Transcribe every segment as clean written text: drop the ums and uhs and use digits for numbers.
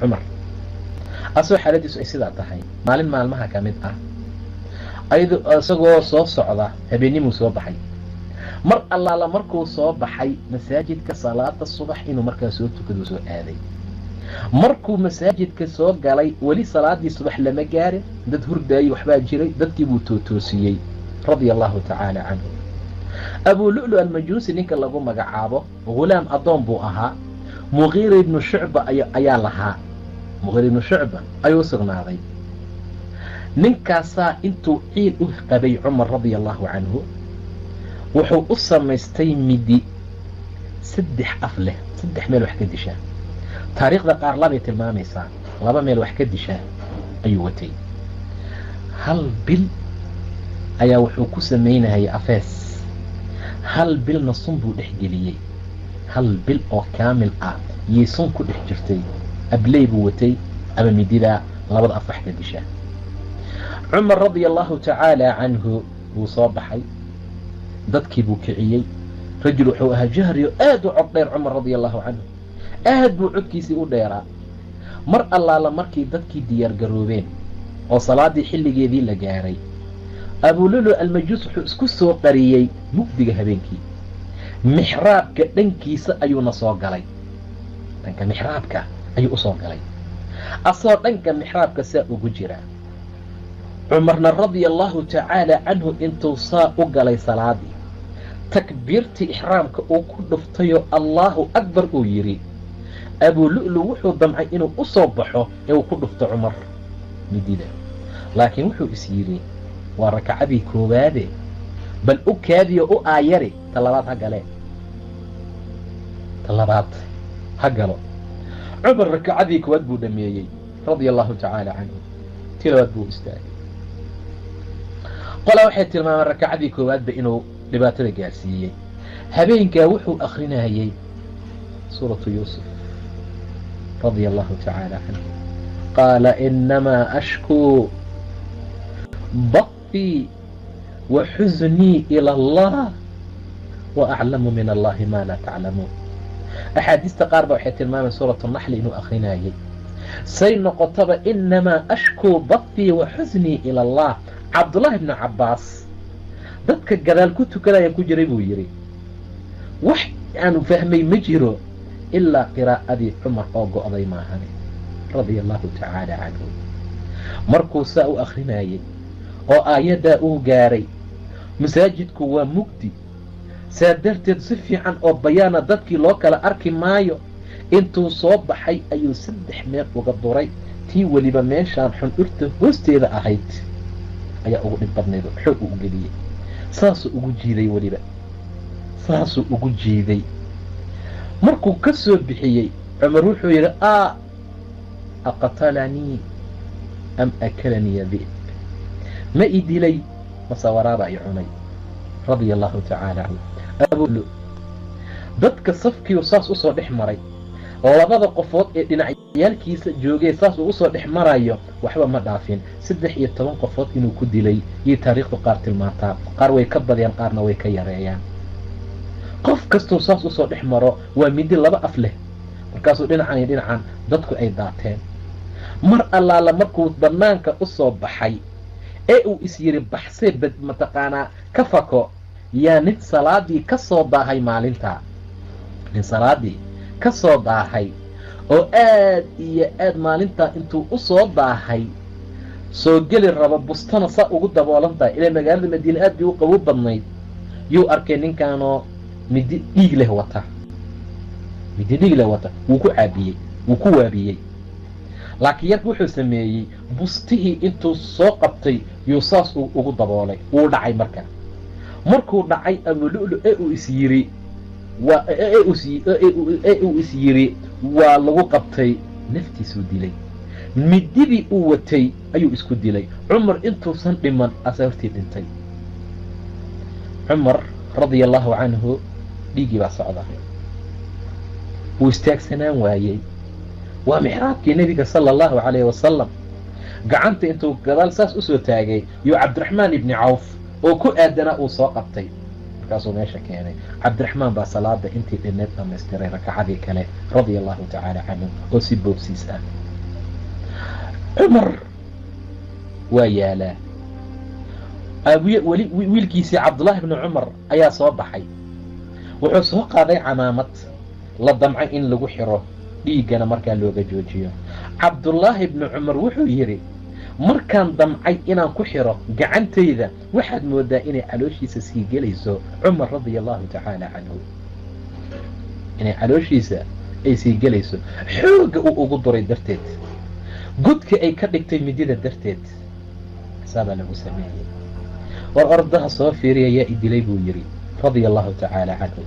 cumar asoo xaaladiisu ay sidaa tahay maalin maalmaha ka mid ah isagoo soo socda habeenimuu soo baxay. mar allaala markuu soo baxay masaajidka salaada subax inuu markaa soo tukado soo aaday. markuu masaajidka soo galay weli salaadii subax lama gaarin, dad hurdaayey waxbaa jiray, dadkii buu tootoosiyey radia allahu tacaala canhu. abuu lu'lu almajuusi ninka lagu magacaabo ghulaam addoon buu ahaa, muqiira ibnu shucba ayaa lahaa, muqiira ibnu shucba ayuu u sugnaaday. ninkaasaa intuu ciid u qabay cumar radia allahu canhu wuxuu u samaystay midi 3 af leh, 3 meel wax ka dishaa. taariikhda qaar labay tilmaamaysaa, 2 meel wax ka dishaa ayuu watay. hal bil ayaa wuxuu ku samaynayay afees, hal bilna sun buu dhex geliyey. hal bil oo kaamil ah yay sun ku dhex jirtay. abley buu watay ama mididaa 2 af wax ka dishaa. cumar radia allahu tacaala canhu wuu soo baxay, dadkii buu kiciyey. rajul wuxuu ahaa jahriyo aad u cod dheer cumar radia allahu canhu, aad buu codkiisii u dheeraa. mar allaala markii dadkii diyaar garoobeen oo salaadii xilligeedii la gaaray, abuu lu'lu almajuus wuxuu isku soo qariyey mugdiga habeenkii. mixraabka dhankiisa ayuuna soo galay, dhanka mixraabka ayuu u soo galay, asoo dhanka mixraabka saa ugu jira. cumarna radia allahu tacaala canhu intuu saa u galay salaadii, takbiirtii ixraamka uu ku dhuftayoo allaahu akbar uu yidhi, abuu lu'lu wuxuu damcay inuu u soo baxo ee uu ku dhufto cumar midida. laakiin wuxuu is yidhi waa rakacadii koowaade, bal u kaadiyo u aayari, ta labaad ha galee, ta labaad ha galo. cumar rakacadii koowaad buu dhameeyey radia allahu tacaala canhu, tii labaad buu istaagay. qolaa waxay tilmaameen rakacadii koowaadba inuu dhibaatada gaarsiiyey. habeenkaa wuxuu akrinayey suuratu yuusuf radia allahu tacaala canhu. qaala inamaa ashkuu baطii wa xuznii ila allah wa aclamu min allahi ma laa taclamuun. axaadiista qaar ba waxay tilmaameen suuratu naxli inuu akrinayey. say noqotaba inamaa ashkuu baطii wa xuznii ila allah. cabdullaahi ibnu cabbaas dadka gadaal ku tukanaya ku jiray buu yidhi, wax aanu fahmay ma jiro ilaa qiraa'adii cumar oo go'day maahane radia allahu tacaala canhu. markuu saa u akrinayey oo aayaddaa uu gaaray, masaajidku waa mugdi, saa darteed si fiican oo bayaana dadkii loo kala arki maayo. intuu soo baxay ayuu 3 meel uga duray, tii weliba meeshaan xundhurta hoosteeda ahayd ayaa ugu dhib badnayd, xoog u geliyey. saasuu ugu jiiday, weliba saasuu ugu jiiday. markuu ka soo bixiyey cumar wuxuu yidhi aqatalanii am akalanii di'b, ma i dilay mase waraaba i cunay radia allahu tacaala canhu. abuu lu'lu dadka safkiiu saas u soo dhex maray, labada qofood ee dhinacyaalkiisa joogee saas uu usoo dhex marayo waxba ma dhaafin. 13 qofood inuu ku dilay yay taariikhdu qaar tilmaantaa, qaar way ka badiyaan, qaarna way ka yareeyaan. qof kastuu saas usoo dhex maro waa midi 2 af leh, markaasuu dhinacan iyo dhinacan dadku ay daateen. mar allaala markuu banaanka u soo baxay ee uu is yidhi baxsee mataqaanaa ka fako, yaa nin salaadii ka soo daahay maalintaa, nin salaadii ka soo daahay oo aad iyo aad maalintaa intuu u soo daahay soo geli rabo, bustana saa ugu daboolan tahay, ilaa magaalada madiine aad bay u qabow badnayd, yuu arkay ninkaanoo midi dhiig leh wata, midi dhiig leh wata. wuu ku caabiyey, wuu ku waabiyey. laakiin yarku wuxuu sameeyey bustihii intuu soo qabtay yuu saas ugu daboolay, wuu dhacay. markuu dhacay abuu lu'lu ee uu is yidhi waa lagu qabtay, naftiisuu dilay. mididii uu watay ayuu isku dilay. cumar intuusan dhiman asaa hortii dhintay. cumar radia allahu canhu dhiiggii baa socda, wuu istaagsanaan waayey. waa mixraabkii nebiga sala allahu calayhi wasalam. gacanta intuu gadaal saas usoo taagay yuu cabdiraxmaan ibni cawf oo ku aadanaa uu soo qabtay, markaasuu meesha keenay. cabdiraxmaan baa salaada intii dhinneed dhamaystiray rakacadii kale radia allahu tacaala canhu oo si boobsiis ah. cumar waa yaalaa. wiilkiisii cabdullaahi bni cumar ayaa soo baxay, wuxuu soo qaaday camaamad la damcay in lagu xiro dhiiggana markaa looga joojiyo. cabdullaahi bni cumar wuxuu yidhi, markaan damcay inaan ku xiro gacantayda waxaad moodaa inay calooshiisa sii gelayso cumar radia allahu tacaala canhu, inay calooshiisa ay sii gelayso xoogga uu ugu duray darteed, godka ay ka dhigtay midida darteed. saabaa lagu sameeyey. war ordaha soo fiiriya yaa i dilay buu yidhi radia allahu tacaala canhu.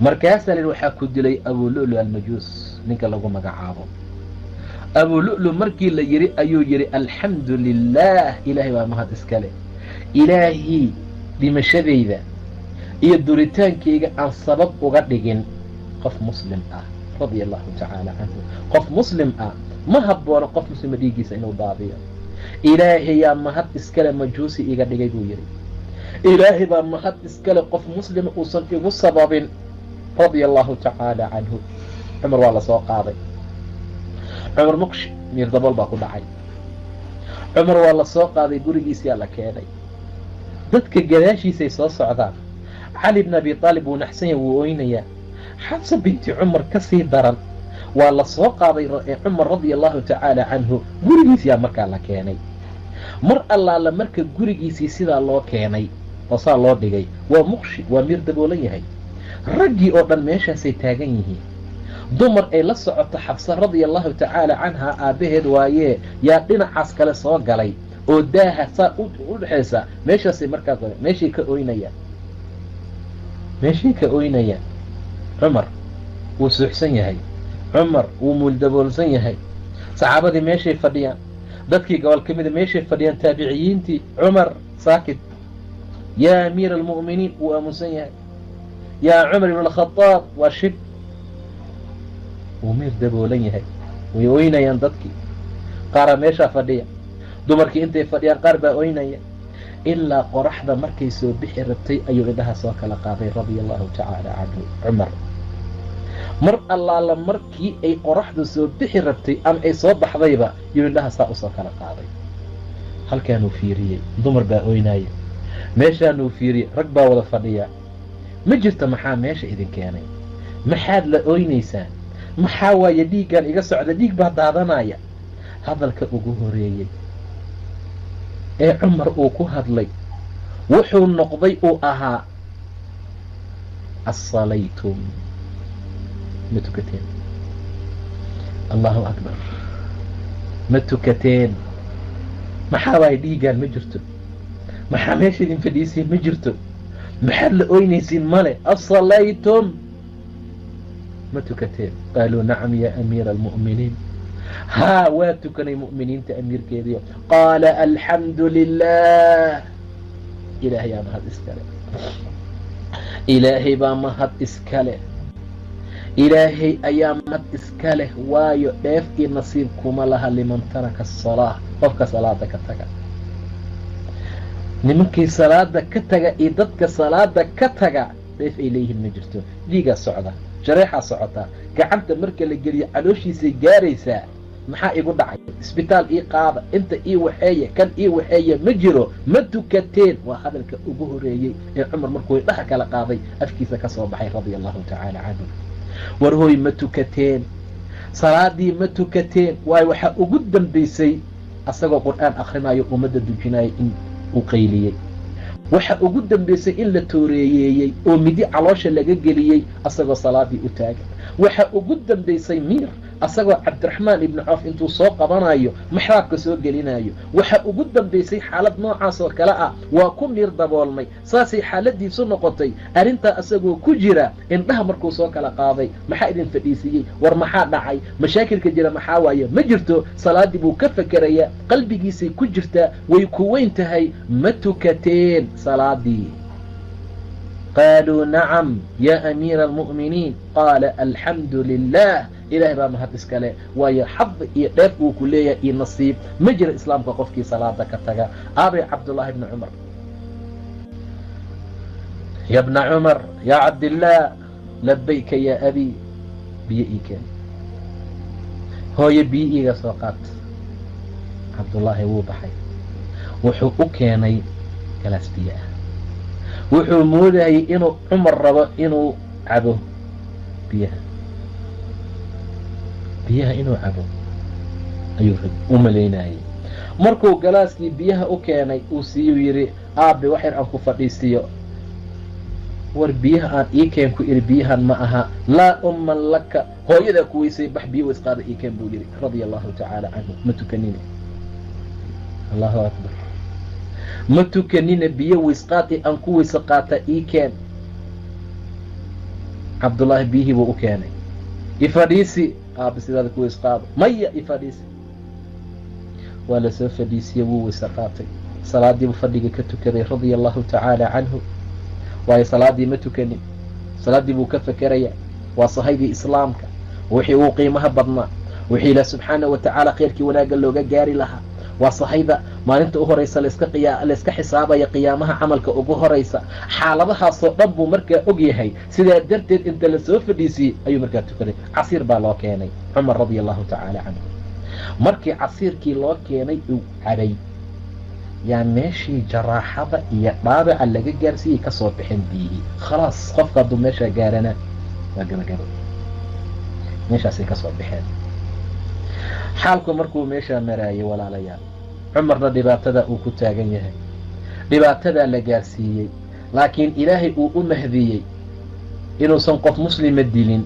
markaasaa la yidhi waxaa ku dilay abulu'lu almajuus, ninka lagu magacaabo. abulu'lu markii la yidhi ayuu yidhi alxamdu lilaah, ilaahay baa mahad iskale, ilaahii dhimashadayda iyo duritaankayga aan sabab uga dhigin qof muslim ah radia allahu tacaala canhu. qof muslim ah ma haboono qof muslima dhiiggiisa inuu daadiyo. ilaahayaa mahad iskale majuusi iga dhigay buu yidhi. ilaahay baa mahad iskale qof muslima uusan igu sababin radia allahu tacaala canhu. cumar waa la soo qaaday. cumar muqshi miir dabool baa ku dhacay. cumar waa la soo qaaday, gurigiisiyaa la keenay. dadka gadaashiisay soo socdaan. cali bn abi aalib wuu naxsan yahay, wuu oynayaa. xabsa binti cumar ka sii daran. waa la soo qaaday cumar radia allahu tacaala canhu, gurigiisiyaa markaa la keenay. mar allaala marka gurigiisii sidaa loo keenay oo saa loo dhigay, waa muqshi, waa miir daboolan yahay. raggii oo dhan meeshaasay taagan yihiin. dumar ay la socoto xabsa radia allahu tacaala canhaa aabbaheed waayee yaa dhinacaas kale soo galay oo daaha saa u dhexaysa. meeshaasay markaas meeshay ka oynayaan, meeshay ka oynayaan. cumar wuu suuxsan yahay, cumar wuu muuldaboolsan yahay. saxaabadii meeshay fadhiyaan, dadkii gobol ka mida meeshay fadhiyaan, taabiciyiintii. cumar saakid, yaa amiira almu'miniin wuu aamusan yahay. yaa cumar ibn alkhadaab waa shib, wuu miir daboolan yahay. way oynayaan dadkii, qaaraa meeshaa fadhiya. dumarkii intay fadhiyaan qaar baa oynaya. ilaa qoraxda markay soo bixi rabtay ayuu indhaha soo kala qaaday radia allahu tacaala canhu cumar. mar allaala markii ay qoraxdu soo bixi rabtay ama ay soo baxdayba yuu indhaha saa usoo kala qaaday. halkaanuu fiiriyey, dumar baa oynaya. meeshaanuu fiiriyey, rag baa wada fadhiya. ma jirto maxaa meesha idin keenay? maxaad la oynaysaan? maxaa waaye dhiiggan iga socda, dhiig baa daadanaya. hadalka ugu horeeyey ee cumar uu ku hadlay wuxuu noqday uu ahaa assalaytum, ma tukateen? allahu akbar, ma tukateen? maxaa waaye dhiiggaan ma jirto? maxaa meesha idin fadhiisiin ma jirto? maxaad la oynaysiin male? assalaytum, ma tukateen? qaaluu nacam ya amiira almu'miniin. haa, waa tukanay mu'miniinta amiirkeediyo. qaala alxamdu lilah, ilaahay aa mahad iskale, ilaahay baa mahad iskale, ilaahay ayaa mahad iska leh. waayo dheef iyo nasiib kuma laha liman taraka asalaa, qofka salaada ka taga. nimankii salaada ka taga iyo dadka salaada ka taga dheef ay leeyihiin ma jirto. dhiigaa socda, jareexaa socotaa, gacanta marka la geliyo calooshiisay gaaraysaa. maxaa igu dhacay? isbitaal ii qaada, inta ii waxeeya, kan ii waxeeya ma jiro. ma tukateen? waa hadalka ugu horeeyey ee cumar markuu dhaha kala qaaday afkiisa ka soo baxay radia allahu tacaala canhu. war hooy ma tukateen? salaadii ma tukateen? waayo waxaa ugu dambaysay asagoo qur'aan akhrinayo ummadda dujinayo in uu qayliyey. waxa ugu dambaysay in la tooreeyeeyey oo midi caloosha laga geliyey asagoo salaadii u taagan. waxa ugu dambaysay miir asagoo cabdiraxmaan ibni cawf intuu soo qabanayo maxraabka soo gelinayo. waxa ugu dambaysay xaalad noocaas oo kale ah, waa ku miir daboolmay. saasay xaaladiisu noqotay. arrintaa asagoo ku jira indhaha markuu soo kala qaaday. maxaa idin fadhiisiiyey? war maxaa dhacay? mashaakilka jira maxaa waaye? ma jirto. salaadii buu ka fakerayaa, qalbigiisay ku jirtaa, way ku weyn tahay. ma tukateen salaadii? qaaluu nacam ya amiira almu'miniin. qaala alxamdu lilah, ilaahay baa mahad iskale. waayo xad iyo dheef uu ku leeyahay iyo nasiib ma jira islaamka qofkii salaada ka taga. aabay cabdullaahi bni cumar, ya bna cumar, ya cabdillaah, labayka ya abi, biyo ii keen. hooyo biyo iiga soo qaat. cabdullaahi wuu baxay, wuxuu u keenay galaas biyo ah. wuxuu moodayay inuu cumar rabo inuu cabo biyaha inuu cabo ayuu u malaynayay. markuu galaaskii biyaha u keenay uu siiyuu yidhi, aabe wax yar aan ku fadhiisiyo. war biyaha aan ii keen ku iri biyahan ma aha, laa umman laka, hooyadaa ku weysay, bax biyo waysqaada ii keen buu yidhi radia allahu tacaala canhu. ma tukanine, allahu akbar, ma tukanine, biyo waysqaad aan ku weyse qaata ii keen. cabdullaahi biyihii buu u keenay. ifadhiisi aabe sidaada ku waysqaado. maya ifadhiisi. waa la soo fadhiisiyey, wuu weyse qaatay. salaadiibuu fadhiga ka tukaday radia allahu tacaala canhu. waayo salaadii ma tukanin, salaaddii buu ka fekeraya. waa sahaydii islaamka, wixii uu qiimaha badnaa, wixii ilaah subxaana wa tacaala khayrkii wanaagga looga gaari lahaa. waa sahayda maalinta u horaysa layska xisaabaya qiyaamaha camalka ugu horaysa. xaaladahaasoo dhan buu markaa og yahay. sidaa darteed inta la soo fadhiisiyey ayuu markaa tukaday. casiir baa loo keenay cumar radia allahu tacaala canhu. markii casiirkii loo keenay uu cabay, yaa meeshii jaraaxada iyo dhaabaca laga gaarsiiyey kasoo bixin biyihii. khalaas, qofka hadduu meeshaa gaarana waa gabagabo, meeshaasay kasoo baxeen. xaalku markuu meeshaa maraayay walaalayaal, cumarna dhibaatada uu ku taagan yahay, dhibaatadaa la gaarsiiyey, laakiin ilaahay uu u mahdiyey inuusan qof muslima dilin,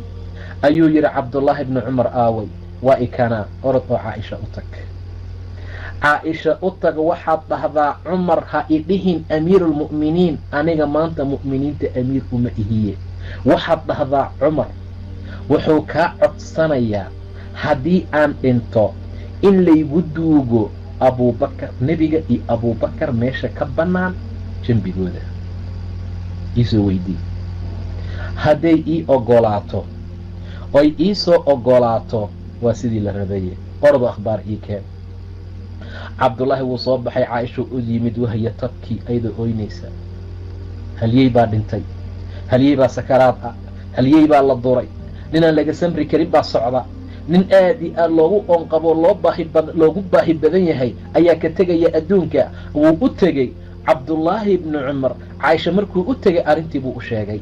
ayuu yidhi cabdullaahi ibni cumar aaway, waa ikanaa, orod oo caaisha u tag. caaisha u tag, waxaad dhahdaa cumar ha idhihin amiiruulmu'miniin, aniga maanta mu'miniinta amiir uma ihiye. waxaad dhahdaa cumar wuxuu kaa codsanayaa haddii aan dhinto in laygu duugo abuubakar, nebiga iyo abuubakar meesha ka bannaan jembigooda. iisoo weydii, hadday ii ogolaato, oy iisoo ogolaato, waa sidii la rabaye, ordo akhbaar ii keen. cabdullaahi wuu soo baxay, caaisha u yimid, wahya tabkii, ayadoo ooynaysa. halyey baa dhintay, halyey baa sakaraad ah, halyey baa la duray, ninaan laga samri karin baa socda, nin aad i aad loogu oonqabo loogu baahi badan yahay ayaa ka tegaya adduunka. wuu u tegey cabdullaahi ibni cumar. caaisha markuu u tegay arrintii buu u sheegay,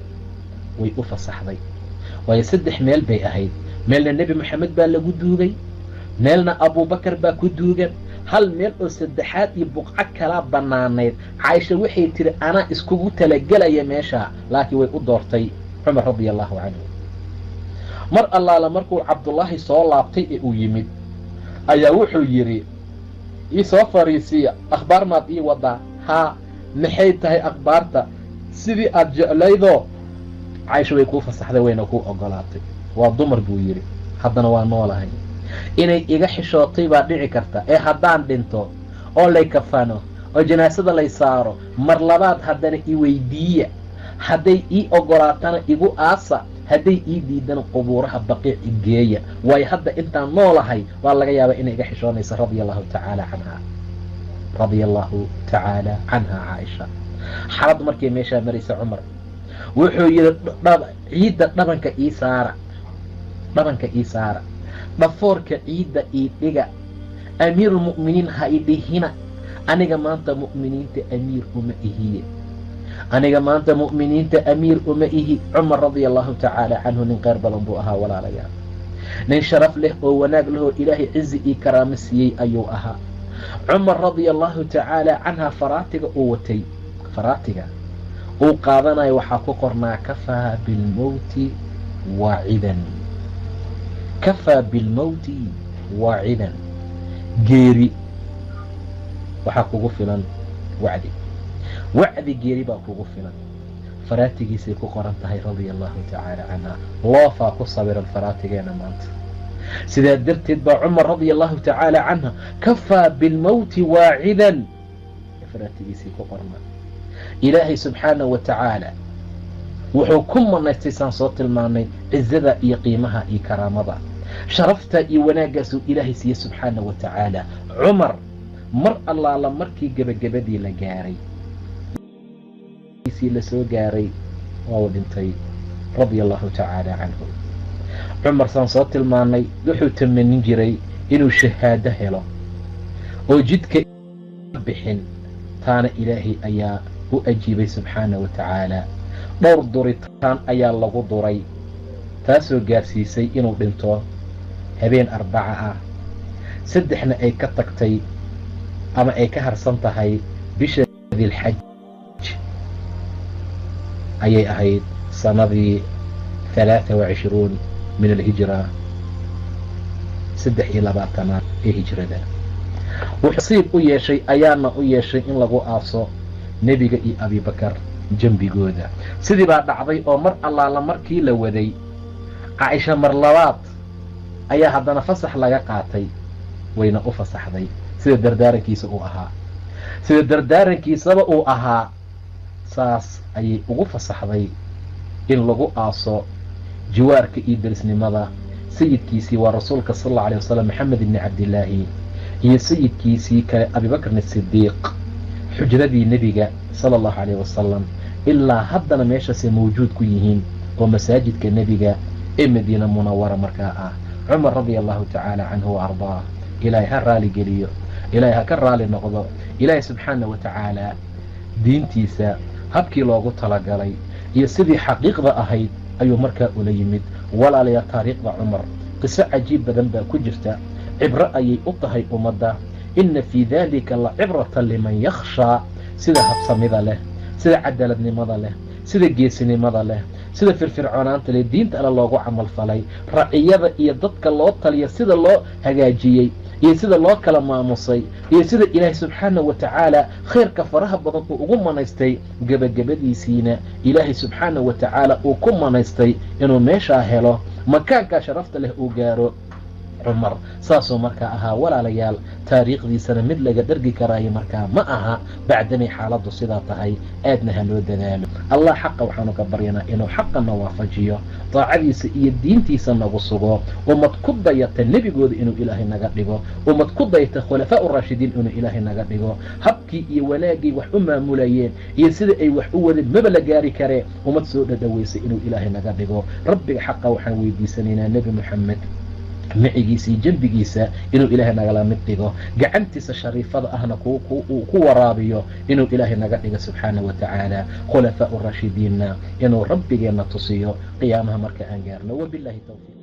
way u fasaxday. waayo 3 meel bay ahayd. meelna nebi moxamed baa lagu duugay, meelna abuubakar baa ku duugan, hal meel oo saddexaad iyo buqco kalaa bannaanayd. caaisha waxay tiri anaa iskugu talagelaya meeshaa, laakiin way u doortay cumar radia allahu canhu. mar allaala markuu cabdullaahi soo laabtay ee uu yimid, ayaa wuxuu yidhi, ii soo fariisiya, akhbaar maad ii wadaa? haa, maxay tahay akhbaarta? sidii aad jeclaydoo. caaisha way kuu fasaxday, wayna kuu ogolaatay. waa dumar buu yidhi, haddana waa noolahay. inay iga xishootay baa dhici karta, ee haddaan dhinto oo lay kafano oo janaasada lay saaro, mar labaad haddana i weydiiya. hadday ii ogolaatana igu aasa, hadday ii diidana qubuuraha baqiic igeeya. waayo hadda intaan noolahay waa laga yaabaa inay iga xishoonaysa radia allahu tacaala canha, radia allahu tacaala canha caaisha. xaalad markay meeshaa maraysa, cumar wuxuu yidhi ciidda dhabanka ii saara, dhabanka ii saara, dhafoorka ciidda ii dhiga, amiiruulmu'miniin ha idhihina, aniga maanta mu'miniinta amiir uma ihiye, aniga maanta mu'miniinta amiir uma ihi. cumar radia allahu tacaala canhu nin kheyr badan buu ahaa walaalayaal, nin sharaf leh oo wanaag leh oo ilaahay cizi iyo karaamo siiyey ayuu ahaa. cumar radia allahu tacaala canha, faraatiga uu watay, faraatiga uu qaadanayo waxaa ku qornaa kafaa bilmowti waacidan, kafaa bilmowti waacidan, geeri waxaa kugu filan wacdi, wacdi geeri baa kugu filan. faraatigiisay ku qoran tahay radia allahu tacaala canha. loofaa ku sawiran faraatigeena maanta. sidaa darteed baa cumar radia allahu tacaala canha kafaa bilmowti waacidan, faraatigiisay ku qornaa. ilaahay subxaanahu wa tacaala wuxuu ku manaystay saan soo tilmaanay cizada iyo qiimaha iyo karaamada, sharafta iyo wanaaggaasuu ilaahay siiye subxaanahu wa tacaala. cumar mar allaala markii gebagabadii la gaaray, la soo gaaray, waa uu dhintay radia allahu tacaala canhu. cumar saan soo tilmaanay wuxuu tamanin jiray inuu shahaado helo, oo jidka bixin, taana ilaahay ayaa u ajiibay subxaana wa tacaala. dhowr duritaan ayaa lagu duray, taasoo gaarsiisay inuu dhinto habeen arbaca ah. 3 ay ka tagtay ama ay ka harsan tahay bisha dilxaj ayay ahayd sanadii 23 min alhijra, 23 ee hijrada. wuxuu nasiib u yeeshay ayaana u yeeshay in lagu aaso nebiga iyo abibakar jembigooda. sidii baa dhacday oo mar allaala markii la waday caaisha mar labaad ayaa haddana fasax laga qaatay, wayna u fasaxday sida dardaarankiisa uu ahaa. sida dardaarankiisaba uu ahaa, saas ayay ugu fasaxday in lagu aaso jiwaarka iyo derisnimada sayidkiisii waa rasuulka sal allau alay wasalam maxamed ibni cabdillaahi iyo sayidkiisii kale abibakrin asidiiq, xujradii nebiga sala allahu calayh wasalam. ilaa haddana meeshaasay mawjuud ku yihiin oo masaajidka nebiga ee madiina munawara markaa ah. cumar radia allahu tacaala canhu wa ardaah, ilaahay ha raali geliyo, ilaahay ha ka raali noqdo. ilaahay subxaana wa tacaala diintiisa habkii loogu talagalay iyo sidii xaqiiqda ahayd ayuu markaa ula yimid. walaalayaa taariikhda cumar qiso cajiib badan baa ku jirta, cibro ayay u tahay ummadda. inna fii daalika la cibrata liman yakhshaa, sida habsamida leh, sida cadaaladnimada leh, sida geesinimada leh, sida firfircoonaanta leh diinta alle loogu camal falay, raciyada iyo dadka loo taliya sida loo hagaajiyey iyo sida loo kala maamusay iyo sida ilaahay subxaana wa tacaala khayrka faraha badan uu ugu manaystay. gebagabadiisiina ilaahay subxaana wa tacaala uu ku manaystay inuu meeshaa helo, makaankaa sharafta leh uu gaaro. cumar saasuu markaa ahaa. walaalayaal taariikhdiisana mid laga dhargi karaayo markaa ma aha, bacdanay xaaladdu sidaa tahay. aadna ha loo dadaalo. allah xaqa waxaanu ka baryanaa inuu xaqana waafajiyo, daacadiisa iyo diintiisa nagu sugo, ummad ku dayata nebigooda inuu ilaahay naga dhigo, ummad ku dayata khulafaa uraashidiin inuu ilaahay naga dhigo. habkii iyo wanaagay wax u maamulayeen iyo sida ay wax u wadeen maba la gaari karee, ummad soo dhadhaweysay inuu ilaahay naga dhigo. rabbiga xaqa waxaan weydiisanaynaa nebi moxamed micigiisa iyo jambigiisa inuu ilaahay nagala mid dhigo, gacantiisa shariifada ahna ku waraabiyo inuu ilaahay naga dhigo subxaana wa tacaala. khulafaa uraashidiinna inuu rabbigeenna tusiyo qiyaamaha marka aan gaarno. wabillahi tawfiiq.